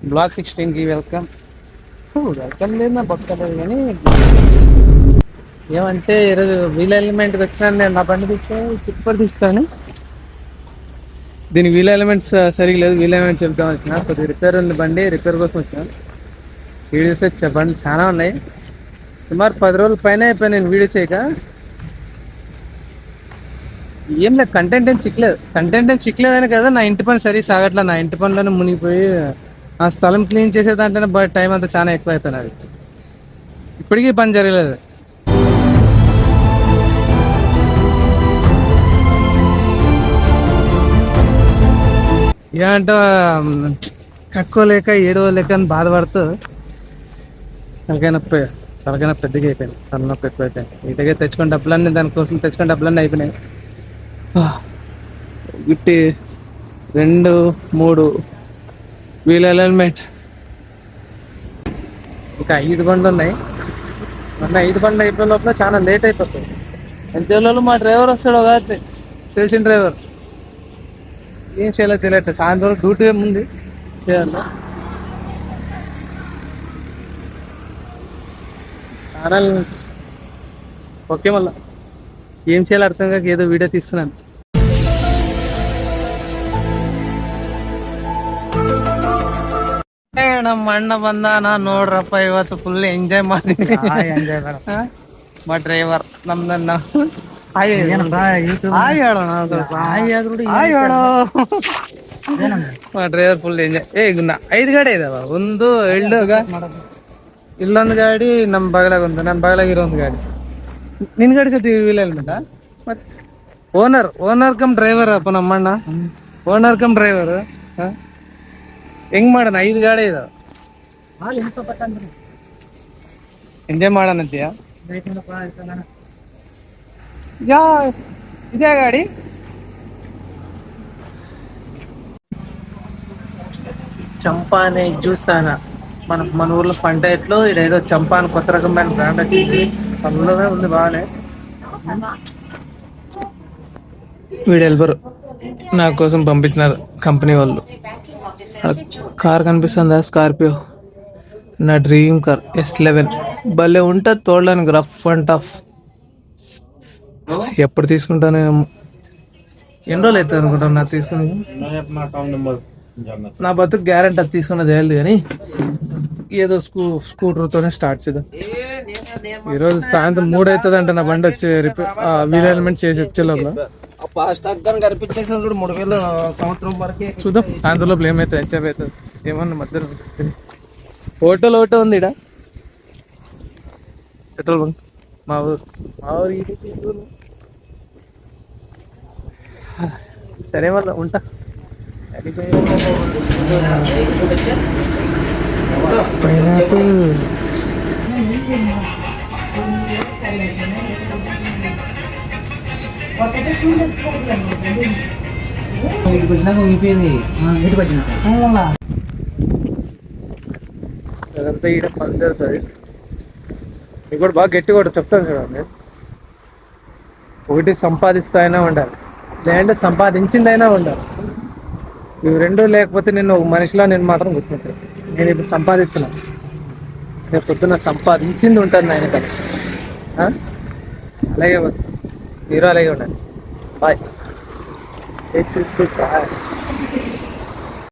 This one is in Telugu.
Black 16కి welcome. వెల్కమ్ లేదు నా పక్కలేదు కానీ ఏమంటే ఈరోజు వీల్ ఎలిమెంట్కి వచ్చినాను నేను. నా బండి తీసుకొని టిప్పర్ తీస్తాను. దీనికి వీల్ ఎలిమెంట్స్ సరిగ్గా లేదు. వీల్ ఎలిమెంట్స్ చెప్తాం వచ్చిన కొద్దిగా రిపేర్ ఉంది బండి. రిపేర్ కోసం వచ్చిన వీడియోస్ బండి చాలా ఉన్నాయి. సుమారు 10 రోజుల పైన అయిపోయి నేను వీడియో చేయక. ఏం లేదు, కంటెంట్ ఏం చిక్కలేదని కదా నా ఇంటి పని సరిగ్గా సాగట్లా. నా ఇంటి పనిలోనే మునిగిపోయి ఆ స్థలం క్లీన్ చేసేదంటేనే టైం అంతా చాలా ఎక్కువ అయిపోయినది. ఇప్పటికీ పని జరగలేదు. ఏమంటే కక్కోలేక ఏడవలేక అని బాధపడుతూ తలకాయ నొప్పి పెద్దగా అయిపోయింది. తలనొప్పి ఎక్కువ అయిపోయింది. ఇటుగా తెచ్చుకున్న డబ్బులన్నీ దానికోసం తెచ్చుకున్న డబ్బులన్నీ అయిపోయినాయి. గిట్టి 2 3 వీల్ అలైన్మెంట్ ఇంకా 5 బండ్లు ఉన్నాయి. మొన్న 5 బండ్లు అయిపోయే లోపల చాలా లేట్ అయిపోతుంది. ఎంతలో మా డ్రైవర్ వస్తాడు కాదు, తెలిసిన డ్రైవర్. ఏం చేయాలో తెలియట్లేదు. సాయంత్రం డ్యూటీ ఏముంది చేయాలి. ఓకే, మళ్ళా ఏం చేయాలో అర్థం కాక ఏదో వీడియో తీస్తున్నాను. ನಮ್ಮ ಅಣ್ಣ ಬಂದ, ನಾನು ನೋಡ್ರಪ್ಪ ಇವತ್ತು ಫುಲ್ ಎಂಜಾಯ್ ಮಾಡಿದೀನಿ. మా డ్రైవర్ ನಮ್ದನ್ನ మా ಡ್ರೈವರ್ ಫುಲ್ ಎಂಜಾಯ್. 5 ಗಾಡಿ ಇದಾವ. ಒಂದು ಇಲ್ಲೊಂದು ಗಾಡಿ ನಮ್ಮ ಬಗಲಾಗ ಉಂಟು. ನಮ್ಮ ಬಗಲಾಗಿರೋ ಒಂದು ಗಾಡಿ. ನಿನ್ ಗಾಡಿ ಸತಿ ವೀಲ್ ಹೆಲ್ಮೆಟ್ ಮತ್ತೆ ಓನರ್ ಕಮ್ ಡ್ರೈವರ್ ಅಪ್ಪ ನಮ್ಮಣ್ಣ. ಓನರ್ ಕಮ್ ಡ್ರೈವರ್ ಹೆಂಗ್ ಮಾಡೋಣ? 5 ಗಾಡಿ ಇದಾವ. ಎಂಜಾಯ್ ಮಾಡೋಣಂತೀಯ? ఇదే గాడి. చంపా అనే చూస్తానా మన ఊర్లో పంట ఎట్లో ఇదేదో చంపా అని కొత్త రకమైన బ్రాండ్ వచ్చింది. అందులోనే ఉంది బాగానే. వీడు వెళ్ళరు, నా కోసం పంపించినారు కంపెనీ వాళ్ళు. కార్ కనిపిస్తుందా? స్కార్పియో, నా డ్రీమ్ కార్ S11. భలే ఉంటుంది తోడడానికి, రఫ్ అండ్ టఫ్. ఎప్పుడు తీసుకుంటాను? ఎన్ని రోజులు అవుతుంది అనుకుంటాను నాకు తీసుకుని. నా బతుకు గ్యారెంటీ అది తీసుకున్నది తెలియదు కానీ ఏదో స్కూటర్తోనే స్టార్ట్ చేద్దాం. ఈరోజు సాయంత్రం 3 అవుతుంది అంటే నా బండి వచ్చే వీల్ ఎలిమెంట్ చేసి వచ్చేలోపల చూద్దాం. సాయంత్రం లోపల ఏమవుతుంది, ఎంజాయ్ అవుతుంది ఏమన్నా. మధ్యలో హోటల్ ఒకటే ఉంది ఇక్కడ, పెట్రోల్ బంక్. మా ఊరు సరే మళ్ళీ ఉంటా. పైనాపిల్ అదంతా ఈడ పని జరుగుతుంది. ఇది కూడా బాగా గట్టి కూడా చెప్తాను చూడండి. ఒకటి సంపాదిస్తాయినా ఉండాలి, లేదంటే సంపాదించిందైనా ఉండాలి. ఇవి 2 లేకపోతే నేను ఒక మనిషిలో నేను మాత్రం గుర్తించాను. నేను ఇప్పుడు సంపాదిస్తున్నాను, రేపు పొద్దున్న సంపాదించింది ఉంటుంది ఆయన కదా. అలాగే మీరు అలాగే ఉండాలి. బాయ్.